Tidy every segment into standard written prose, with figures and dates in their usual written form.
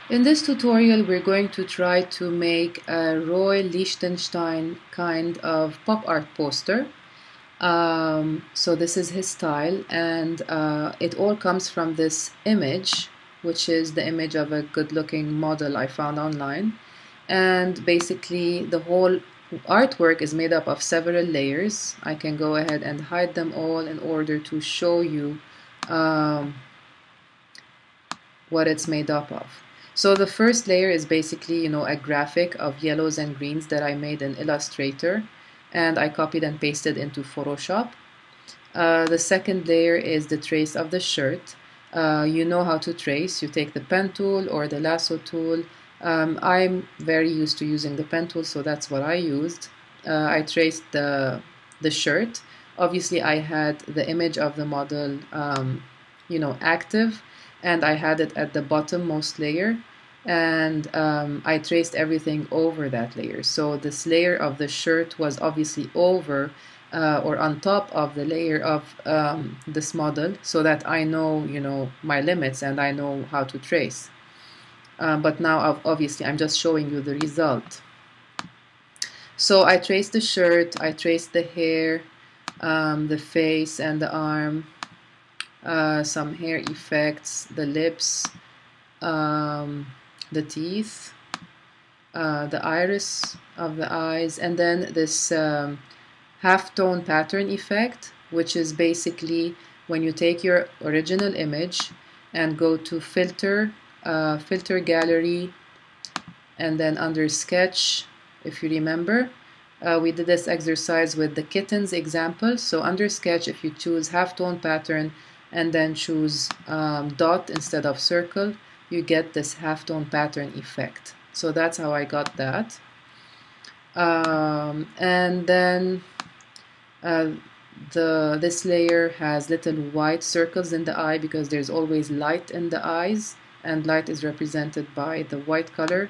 In this tutorial, we're going to try to make a Roy Lichtenstein kind of pop art poster. So this is his style, and it all comes from this image, which is the image of a good-looking model I found online. And basically, the whole artwork is made up of several layers. I can go ahead and hide them all in order to show you what it's made up of. So the first layer is basically, a graphic of yellows and greens that I made in Illustrator, and I copied and pasted into Photoshop. The second layer is the trace of the shirt. You know how to trace. You take the pen tool or the lasso tool. I'm very used to using the pen tool, so that's what I used. I traced the shirt. Obviously, I had the image of the model, active, and I had it at the bottommost layer, and I traced everything over that layer. So this layer of the shirt was obviously over or on top of the layer of this model, so that I know, my limits and I know how to trace. But now, obviously, I'm just showing you the result. So I traced the shirt, I traced the hair, the face and the arm, some hair effects, the lips, the teeth, the iris of the eyes, and then this half-tone pattern effect, which is basically when you take your original image and go to filter, filter gallery, and then under sketch, if you remember, we did this exercise with the kittens example. So under sketch, if you choose half-tone pattern and then choose dot instead of circle, you get this half-tone pattern effect. So that's how I got that. And then this layer has little white circles in the eye because there's always light in the eyes, and light is represented by the white color.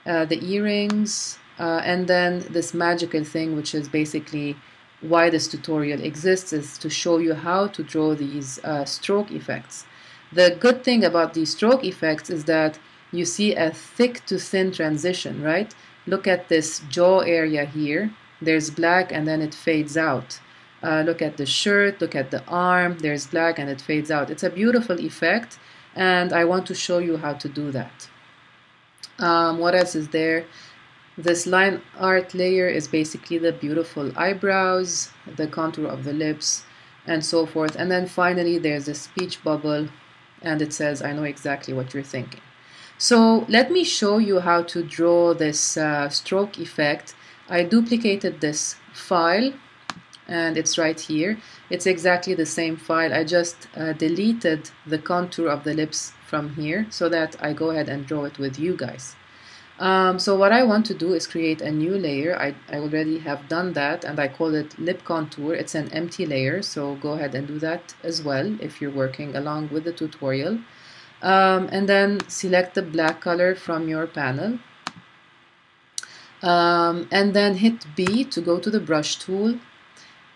The earrings, and then this magical thing, which is basically why this tutorial exists, is to show you how to draw these stroke effects. The good thing about these stroke effects is that you see a thick to thin transition, right? Look at this jaw area here. There's black and then it fades out. Look at the shirt, look at the arm, there's black and it fades out. It's a beautiful effect, and I want to show you how to do that. What else is there? This line art layer is basically the beautiful eyebrows, the contour of the lips, and so forth. And then finally there's a speech bubble, and it says, I know exactly what you're thinking. So let me show you how to draw this stroke effect. I duplicated this file, and it's right here. It's exactly the same file. I just deleted the contour of the lips from here so that I go ahead and draw it with you guys. So what I want to do is create a new layer. I already have done that, and I call it lip contour. It's an empty layer, so go ahead and do that as well if you're working along with the tutorial. And then select the black color from your panel. And then hit B to go to the brush tool.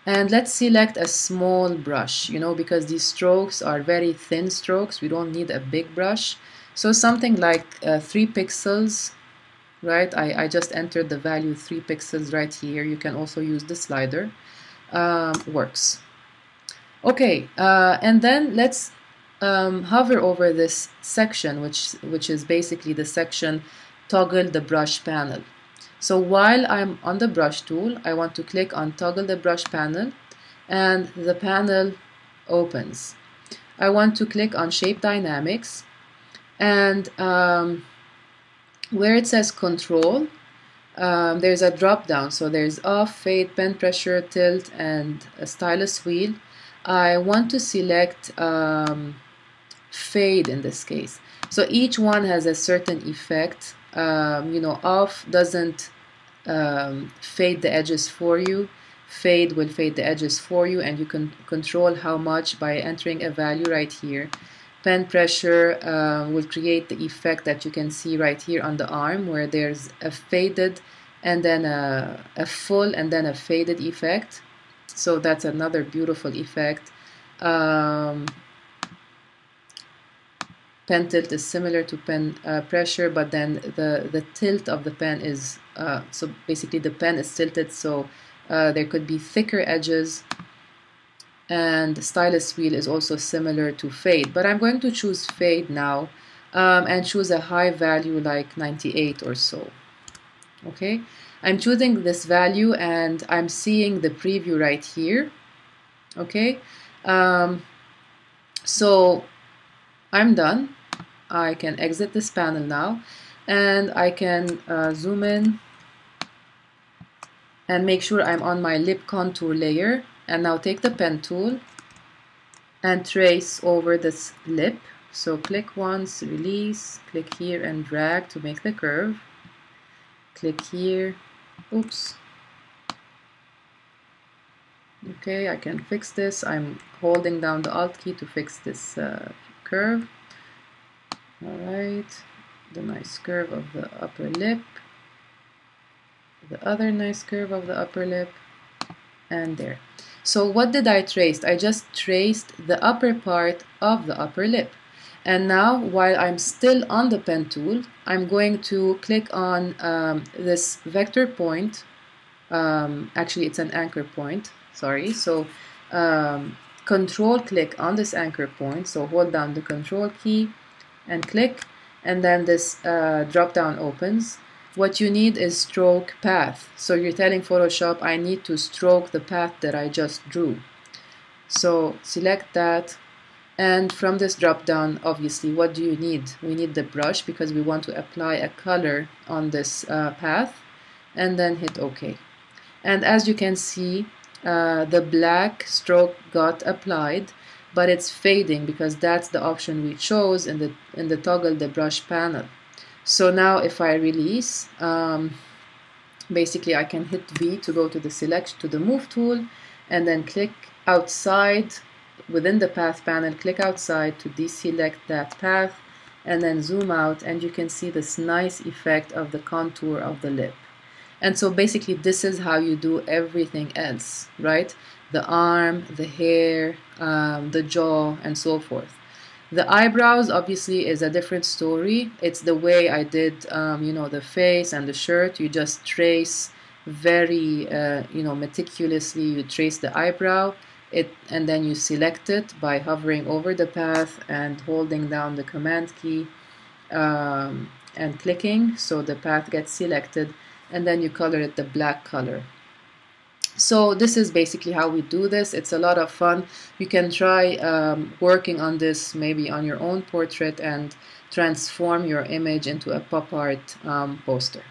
And let's select a small brush, because these strokes are very thin strokes. We don't need a big brush. So something like 3 pixels. Right, I just entered the value 3 pixels right here. You can also use the slider. Works. Okay, and then let's hover over this section, which is basically the section toggle the brush panel. So while I'm on the brush tool, I want to click on toggle the brush panel, and the panel opens. I want to click on shape dynamics, and where it says control, there's a drop down. So there's off, fade, pen pressure, tilt, and a stylus wheel. I want to select fade in this case. So each one has a certain effect. Off doesn't fade the edges for you. Fade will fade the edges for you, and you can control how much by entering a value right here. Pen pressure will create the effect that you can see right here on the arm, where there's a faded and then a full and then a faded effect. So that's another beautiful effect. pen tilt is similar to pen pressure, but then the tilt of the pen is, so basically the pen is tilted, so there could be thicker edges. And the stylus wheel is also similar to fade, but I'm going to choose fade now and choose a high value like 98 or so. Okay, I'm choosing this value and I'm seeing the preview right here. Okay, so I'm done. I can exit this panel now, and I can zoom in and make sure I'm on my lip contour layer, and now take the pen tool and trace over this lip. So click once, release, click here and drag to make the curve. Click here, oops. Okay, I can fix this. I'm holding down the Alt key to fix this curve. Alright, the nice curve of the upper lip, the other nice curve of the upper lip, and there. So what did I trace? I just traced the upper part of the upper lip. And now, while I'm still on the pen tool, I'm going to click on this vector point. Actually, it's an anchor point, sorry. So control click on this anchor point. So hold down the control key and click, and then this drop down opens. What you need is stroke path. So you're telling Photoshop, I need to stroke the path that I just drew. So select that, and from this drop down, obviously, what do you need? We need the brush because we want to apply a color on this path, and then hit OK. And as you can see, the black stroke got applied, but it's fading because that's the option we chose in the toggle the brush panel. So now if I release, basically I can hit V to go to the select, to the move tool, and then click outside within the path panel, click outside to deselect that path, and then zoom out, and you can see this nice effect of the contour of the lip. And so basically this is how you do everything else, right? The arm, the hair, the jaw, and so forth. The eyebrows obviously is a different story. It's the way I did, you know, the face and the shirt. You just trace very, you know, meticulously. You trace the eyebrow, and then you select it by hovering over the path and holding down the command key and clicking, so the path gets selected, and then you color it the black color. So this is basically how we do this. It's a lot of fun. You can try working on this maybe on your own portrait and transform your image into a pop art poster.